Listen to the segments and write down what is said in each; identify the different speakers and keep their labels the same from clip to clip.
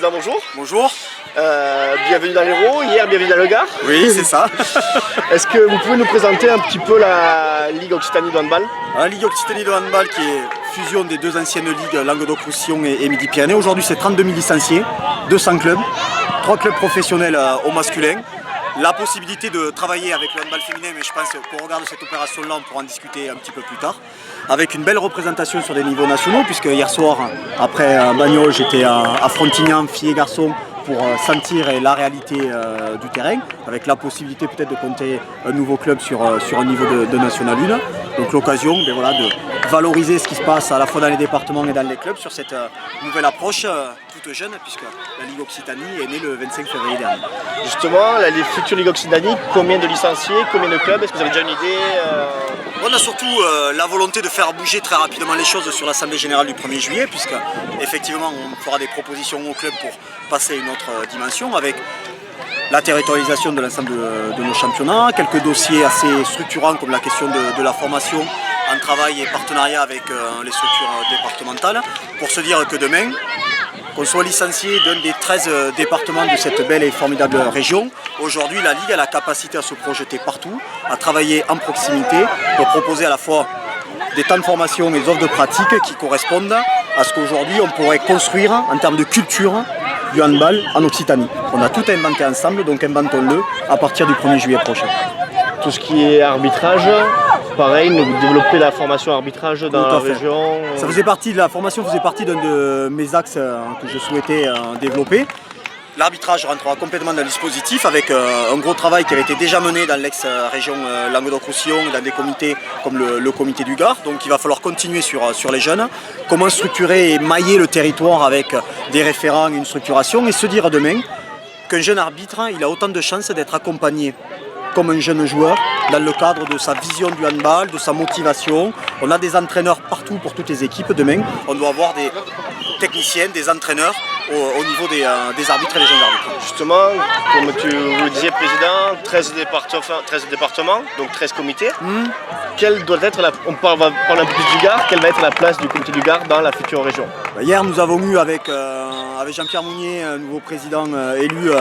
Speaker 1: Président, bonjour.
Speaker 2: Bonjour.
Speaker 1: Bienvenue dans l'Hérault, hier bienvenue dans le Gard.
Speaker 2: Oui, c'est ça.
Speaker 1: Est-ce que vous pouvez nous présenter un petit peu la Ligue Occitanie de handball?
Speaker 2: La Ligue Occitanie de handball qui est fusion des deux anciennes ligues Languedoc-Roussillon et Midi-Pyrénées. Aujourd'hui c'est 32 000 licenciés, 200 clubs, 3 clubs professionnels au masculin. La possibilité de travailler avec le handball féminin, mais je pense qu'au regard de cette opération-là, on pourra en discuter un petit peu plus tard. Avec une belle représentation sur des niveaux nationaux, puisque hier soir, après Bagnols, j'étais à Frontignan, filles et garçons, pour sentir la réalité du terrain, avec la possibilité peut-être de compter un nouveau club sur un niveau de National 1. Donc l'occasion voilà, de valoriser ce qui se passe à la fois dans les départements et dans les clubs sur cette nouvelle approche toute jeune, puisque la Ligue Occitanie est née le 25 février dernier.
Speaker 1: Justement, la future Ligue Occitanie, combien de licenciés, combien de clubs? Est-ce que vous avez déjà une idée?
Speaker 2: On a surtout la volonté de faire bouger très rapidement les choses sur l'Assemblée Générale du 1er juillet, puisque effectivement on fera des propositions au club pour passer à une autre dimension, avec la territorialisation de l'ensemble de nos championnats, quelques dossiers assez structurants comme la question de la formation en travail et partenariat avec les structures départementales, pour se dire que demain, qu'on soit licencié d'un des 13 départements de cette belle et formidable région, aujourd'hui la Ligue a la capacité à se projeter partout, à travailler en proximité pour proposer à la fois des temps de formation et des offres de pratique qui correspondent à ce qu'aujourd'hui on pourrait construire en termes de culture du handball en Occitanie. On a tout inventé ensemble, donc inventons-le à partir du 1er juillet prochain.
Speaker 1: Tout ce qui est arbitrage, pareil, nous développer la formation arbitrage dans la région.
Speaker 2: Ça faisait partie de la formation, faisait partie d'un de mes axes que je souhaitais développer. L'arbitrage rentrera complètement dans le dispositif avec un gros travail qui avait été déjà mené dans l'ex-région Languedoc-Roussillon et dans des comités comme le comité du Gard. Donc il va falloir continuer sur les jeunes. Comment structurer et mailler le territoire avec des référents, une structuration, et se dire demain qu'un jeune arbitre, il a autant de chances d'être accompagné comme un jeune joueur dans le cadre de sa vision du handball, de sa motivation. On a des entraîneurs partout pour toutes les équipes. Demain, on doit avoir des techniciens, des entraîneurs au niveau des arbitres et des jeunes arbitres.
Speaker 1: Justement, comme vous le disiez, Président, 13 départements, donc 13 comités. Quelle doit être on va parler un peu plus du Gard, quelle va être la place du comité du Gard dans la future région?
Speaker 2: Hier, nous avons eu avec Jean-Pierre Mounier, nouveau président élu,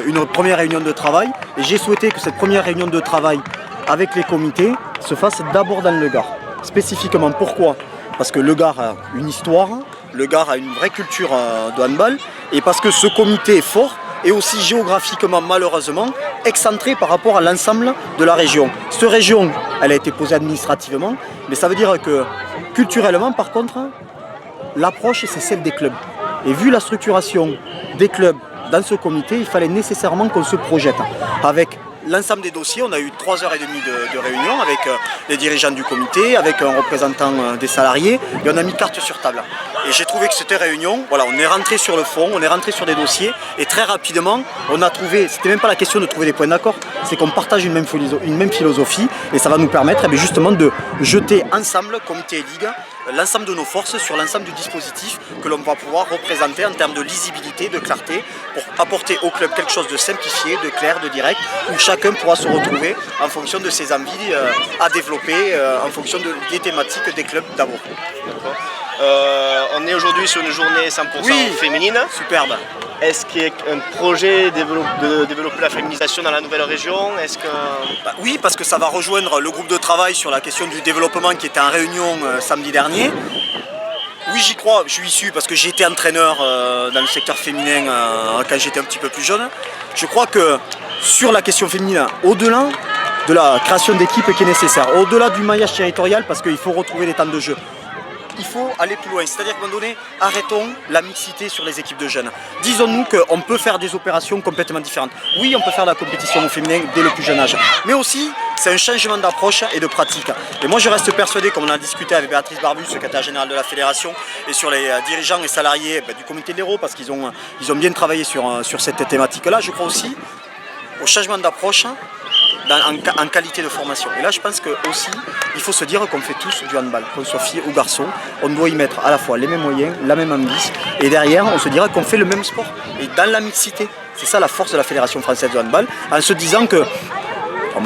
Speaker 2: une première réunion de travail. Et j'ai souhaité que cette première réunion de travail avec les comités se fasse d'abord dans le Gard. Spécifiquement, pourquoi? Parce que le Gard a une histoire, le Gard a une vraie culture de handball, et parce que ce comité est fort et aussi géographiquement, malheureusement, excentré par rapport à l'ensemble de la région. Cette région, elle a été posée administrativement, mais ça veut dire que culturellement, par contre, l'approche, c'est celle des clubs. Et vu la structuration des clubs dans ce comité, il fallait nécessairement qu'on se projette avec l'ensemble des dossiers. On a eu 3h30 de réunion avec les dirigeants du comité, avec un représentant des salariés, et on a mis carte sur table. Et j'ai trouvé que cette réunion, voilà, on est rentré sur le fond, on est rentré sur des dossiers, et très rapidement, on a trouvé, c'était même pas la question de trouver des points d'accord, c'est qu'on partage une même philosophie, et ça va nous permettre justement de jeter ensemble, comité et ligue, l'ensemble de nos forces sur l'ensemble du dispositif que l'on va pouvoir représenter en termes de lisibilité, de clarté, pour apporter au club quelque chose de simplifié, de clair, de direct, où chacun pourra se retrouver en fonction de ses envies à développer, en fonction des thématiques des clubs d'abord.
Speaker 1: On est aujourd'hui sur une journée 100% féminine.
Speaker 2: Superbe.
Speaker 1: Est-ce qu'il y a un projet de développer la féminisation dans la nouvelle région?
Speaker 2: Oui, parce que ça va rejoindre le groupe de travail sur la question du développement qui était en réunion samedi dernier. Oui, j'y crois, je suis issu parce que j'ai été entraîneur dans le secteur féminin quand j'étais un petit peu plus jeune. Je crois que sur la question féminine, au-delà de la création d'équipes qui est nécessaire, au-delà du maillage territorial, parce qu'il faut retrouver des temps de jeu, il faut aller plus loin, c'est-à-dire qu'à un moment donné, arrêtons la mixité sur les équipes de jeunes. Disons-nous qu'on peut faire des opérations complètement différentes. Oui, on peut faire de la compétition au féminin dès le plus jeune âge, mais aussi c'est un changement d'approche et de pratique. Et moi je reste persuadé, comme on a discuté avec Béatrice Barbu, secrétaire générale de la fédération, et sur les dirigeants et salariés du comité de l'Hérault, parce qu'ils ont bien travaillé sur cette thématique-là, je crois aussi au changement d'approche en qualité de formation. Et là, je pense que aussi, il faut se dire qu'on fait tous du handball, qu'on soit fille ou garçon. On doit y mettre à la fois les mêmes moyens, la même ambition, et derrière, on se dira qu'on fait le même sport. Et dans la mixité, c'est ça la force de la Fédération française de handball, en se disant que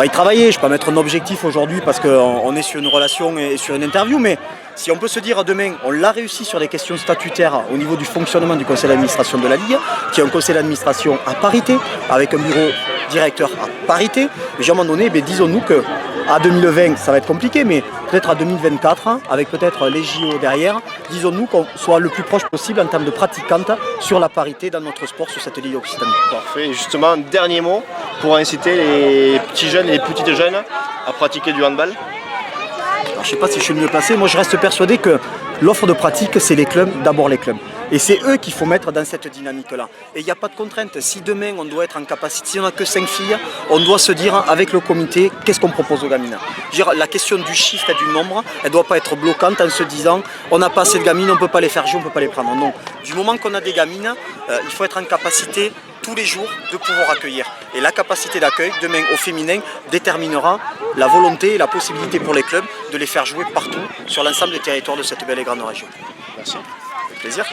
Speaker 2: va y travailler. Je ne peux pas mettre un objectif aujourd'hui parce qu'on est sur une relation et sur une interview, mais si on peut se dire demain, on l'a réussi sur des questions statutaires au niveau du fonctionnement du conseil d'administration de la Ligue, qui est un conseil d'administration à parité, avec un bureau directeur à parité, mais à un moment donné, disons-nous que à 2020, ça va être compliqué, mais peut-être à 2024, avec peut-être les JO derrière, disons-nous qu'on soit le plus proche possible en termes de pratiquantes sur la parité dans notre sport sur cette Ligue Occitanie.
Speaker 1: Parfait. Et justement, dernier mot pour inciter les petits jeunes et les petites jeunes à pratiquer du handball.
Speaker 2: Alors, je ne sais pas si je suis le mieux placé, moi je reste persuadé que l'offre de pratique, c'est les clubs, d'abord les clubs. Et c'est eux qu'il faut mettre dans cette dynamique-là. Et il n'y a pas de contrainte. Si demain on doit être en capacité, si on n'a que 5 filles, on doit se dire avec le comité, qu'est-ce qu'on propose aux gamines. La question du chiffre et du nombre, elle ne doit pas être bloquante en se disant on n'a pas assez de gamines, on ne peut pas les faire jouer, on ne peut pas les prendre. Non. Du moment qu'on a des gamines, il faut être en capacité tous les jours de pouvoir accueillir. Et la capacité d'accueil, demain au féminin, déterminera la volonté et la possibilité pour les clubs de les faire jouer partout sur l'ensemble des territoires de cette belle et grande région.
Speaker 1: Merci.
Speaker 2: Avec plaisir.